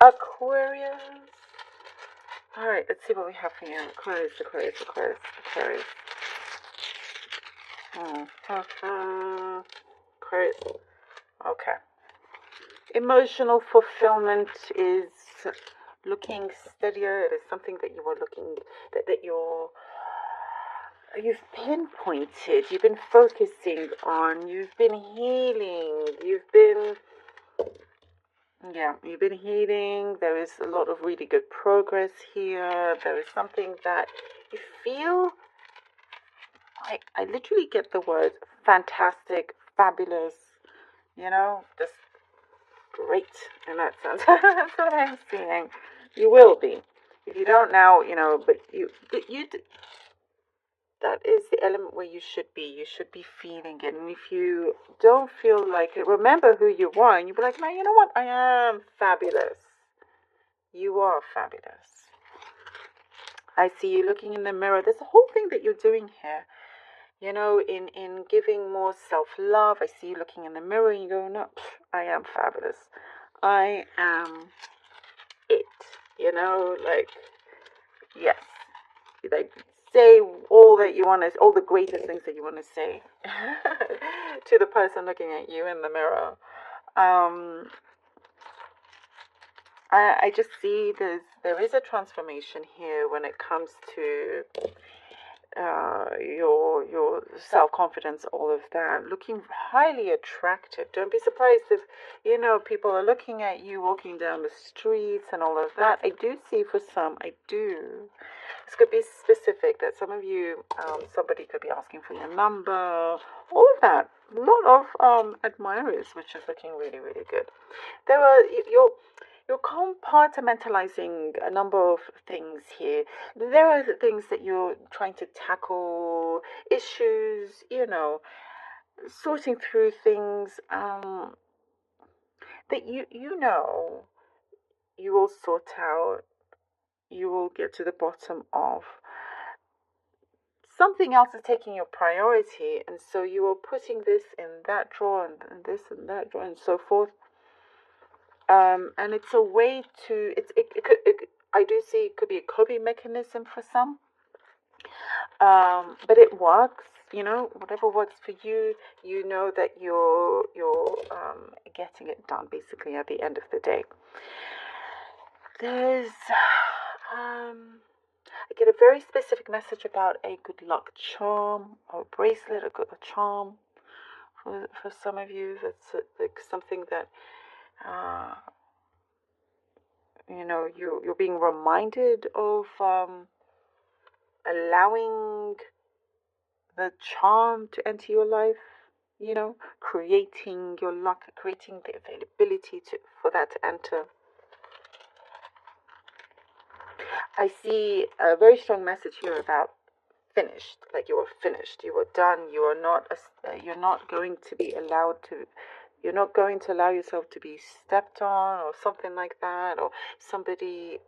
Aquarius. All right, let's see what we have for you. Aquarius, Aquarius, Aquarius, Aquarius. Aquarius. Okay. Emotional fulfillment is looking steadier. It is something that you are looking that you've pinpointed. You've been focusing on. You've been healing. You've been healing. There is a lot of really good progress here. There is something that you feel. I literally get the word fantastic, fabulous, just great in that sense. That's what I'm seeing. You will be. If you don't now, that is the element where you should be. You should be feeling it. And if you don't feel like it, remember who you are. And you'll be like, man, you know what? I am fabulous. You are fabulous. I see you looking in the mirror. There's a whole thing that you're doing here. In giving more self-love. I see you looking in the mirror and you go, no, I am fabulous. I am it. Yes. Like, say all that you want to, all the greatest things that you want to say to the person looking at you in the mirror. I just see there is a transformation here when it comes to your self-confidence, all of that, looking highly attractive. Don't be surprised if people are looking at you walking down the streets and all of that. I do see for some, this could be specific, that some of you, somebody could be asking for your number, all of that. A lot of admirers, which is looking really, really good. There are you're compartmentalizing a number of things here. There are the things that you're trying to tackle, issues, sorting through things that you will sort out, you will get to the bottom of. Something else is taking your priority, and so you are putting this in that drawer and this in that drawer and so forth. And it's a way to I do see it could be a coping mechanism for some, but it works. Whatever works for you, that you're getting it done basically at the end of the day. There's I get a very specific message about a good luck charm or a bracelet, a charm for some of you. That's like something that you're being reminded of, allowing the charm to enter your life, creating your luck, creating the availability for that to enter. I see a very strong message here about finished, like you are finished, you are done, you're not going to be allowed to, you're not going to allow yourself to be stepped on or something like that, or somebody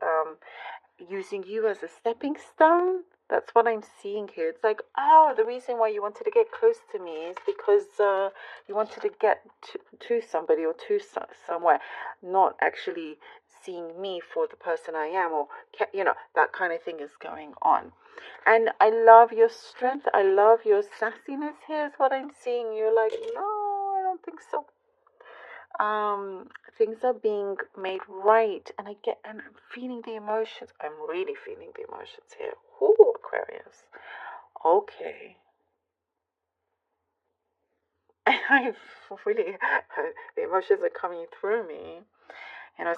using you as a stepping stone. That's what I'm seeing here. It's like, oh, the reason why you wanted to get close to me is because you wanted to get to somebody or to somewhere, not actually seeing me for the person I am, or that kind of thing is going on. And I love your strength. I love your sassiness. Here's what I'm seeing. You're like, no, I don't think so. Things are being made right, and I'm feeling the emotions. I'm really feeling the emotions here. Ooh, Aquarius. Okay. I really, the emotions are coming through me.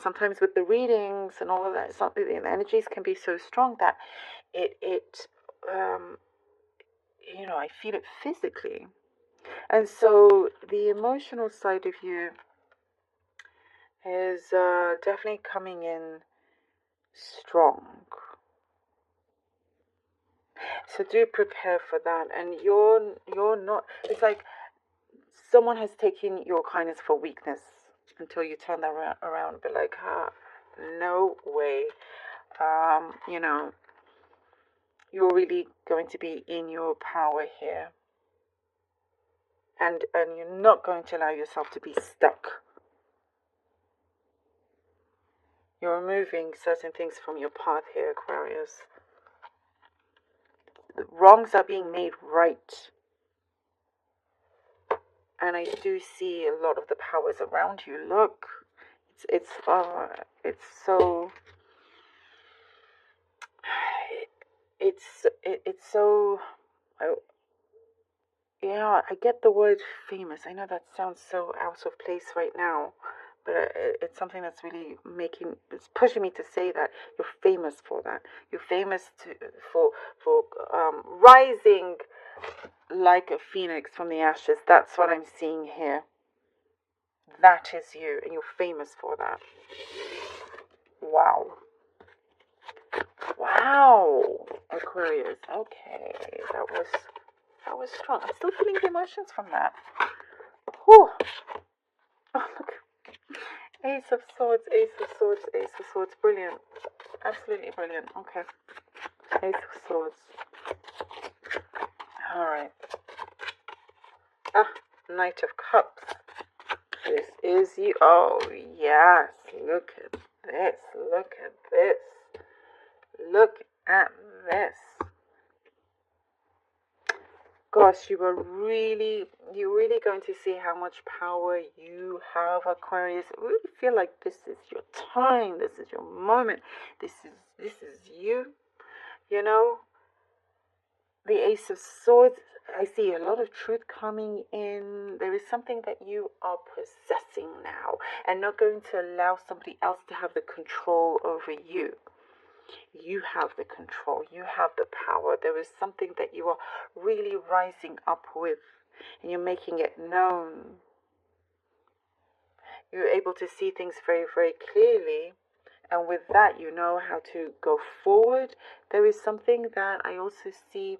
Sometimes with the readings and all of that, the energies can be so strong that I feel it physically. And so the emotional side of you is definitely coming in strong. So do prepare for that. And you're not, it's like someone has taken your kindness for weakness until you turn that around and be like, no way. You're really going to be in your power here. And you're not going to allow yourself to be stuck. You're removing certain things from your path here, Aquarius. The wrongs are being made right. And I do see a lot of the powers around you. Look, it's so it's so. Yeah, I get the word famous. I know that sounds so out of place right now, but it's something that's really it's pushing me to say that you're famous for that. You're famous for rising like a phoenix from the ashes. That's what I'm seeing here. That is you, and you're famous for that. Wow. Wow, Aquarius. Okay, that was strong. I'm still feeling the emotions from that. Whew. Oh, look. Ace of Swords, Ace of Swords, Ace of Swords. Brilliant. Absolutely brilliant. Okay. Ace of Swords. Alright. Knight of Cups. This is you. Oh, yes. Look at this. Look at this. Look at this. Gosh, you're really going to see how much power you have, Aquarius. I really feel like this is your time. This is your moment. This is you. You know, the Ace of Swords. I see a lot of truth coming in. There is something that you are possessing now, and not going to allow somebody else to have the control over you. You have the control. You have the power. There is something that you are really rising up with, and you're making it known. You're able to see things very, very clearly, and with that, you know how to go forward. There is something that I also see.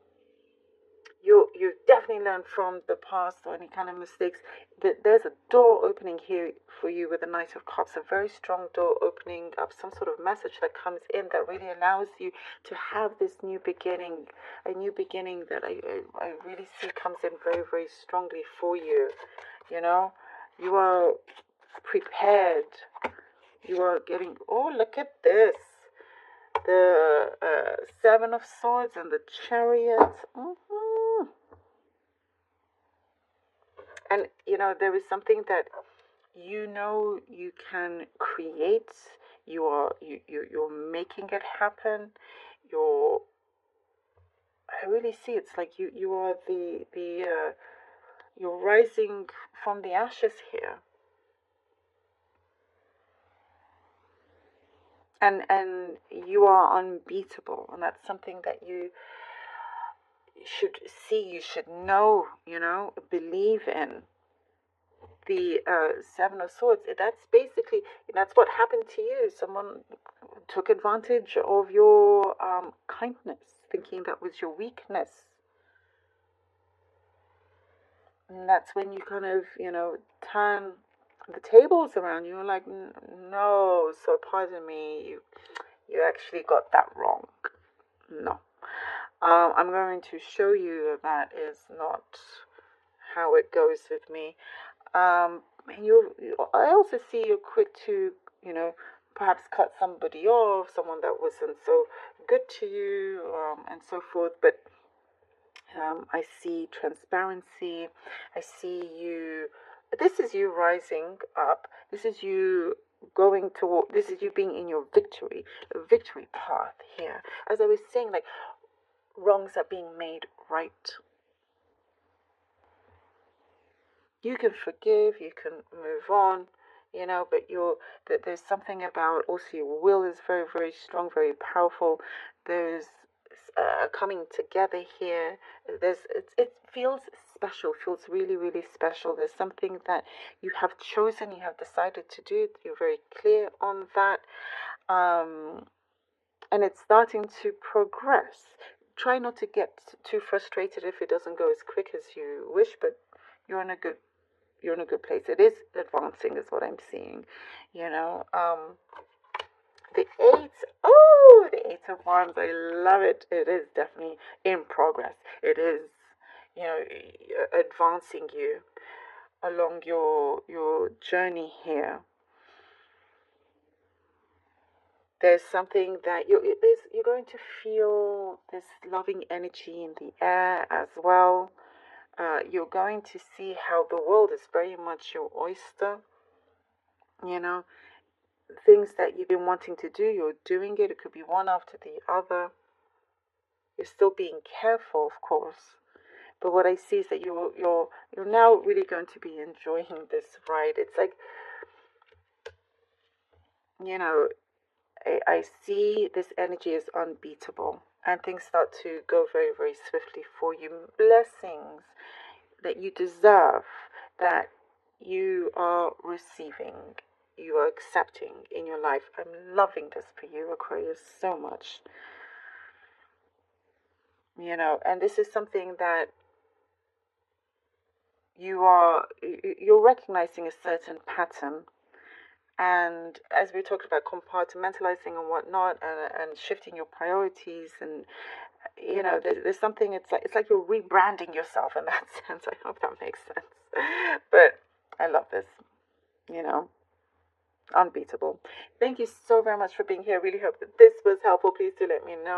You've definitely learned from the past or any kind of mistakes. There's a door opening here for you with the Knight of Cups, a very strong door opening up, some sort of message that comes in that really allows you to have this new beginning, a new beginning that I really see comes in very, very strongly for you. You know, you are prepared. You are getting, oh, look at this. The Seven of Swords and the Chariot. And you know, there is something that you know you can create. You're making it happen. I really see it's like you are you're rising from the ashes here. And you are unbeatable, and that's something that you should see, you should know, you know, believe in. The Seven of Swords, that's what happened to you. Someone took advantage of your kindness, thinking that was your weakness. And that's when you kind of, you know, turn the tables around. You're like, no, so pardon me, you actually got that wrong. No. I'm going to show you that is not how it goes with me. I also see you're quick to, you know, perhaps cut somebody off, someone that wasn't so good to you, and so forth. But I see transparency. I see you. This is you rising up. This is you going toward. This is you being in your victory path here. As I was saying, like, wrongs are being made right. You can forgive, you can move on, you know, but there's something about also your will is very, very strong, very powerful. There's coming together here. It feels special, feels really, really special. There's something that you have chosen, you have decided to do. You're very clear on that, and it's starting to progress. Try not to get too frustrated if it doesn't go as quick as you wish, but you're in a good place. It is advancing, is what I'm seeing. You know, the Eight of Wands. I love it. It is definitely in progress. It is, you know, advancing you along your journey here. There's something that you're going to feel this loving energy in the air as well. You're going to see how the world is very much your oyster. You know, things that you've been wanting to do, you're doing it. It could be one after the other. You're still being careful, of course. But what I see is that you're now really going to be enjoying this ride. It's like, you know, I see this energy is unbeatable, and things start to go very, very swiftly for you. Blessings that you deserve, that you are receiving, you are accepting in your life. I'm loving this for you, Aquarius, so much. And this is something that you're recognizing a certain pattern. And as we talked about compartmentalizing and whatnot, and shifting your priorities, and there's something. It's like you're rebranding yourself in that sense. I hope that makes sense. But I love this. Unbeatable. Thank you so very much for being here. I really hope that this was helpful. Please do let me know.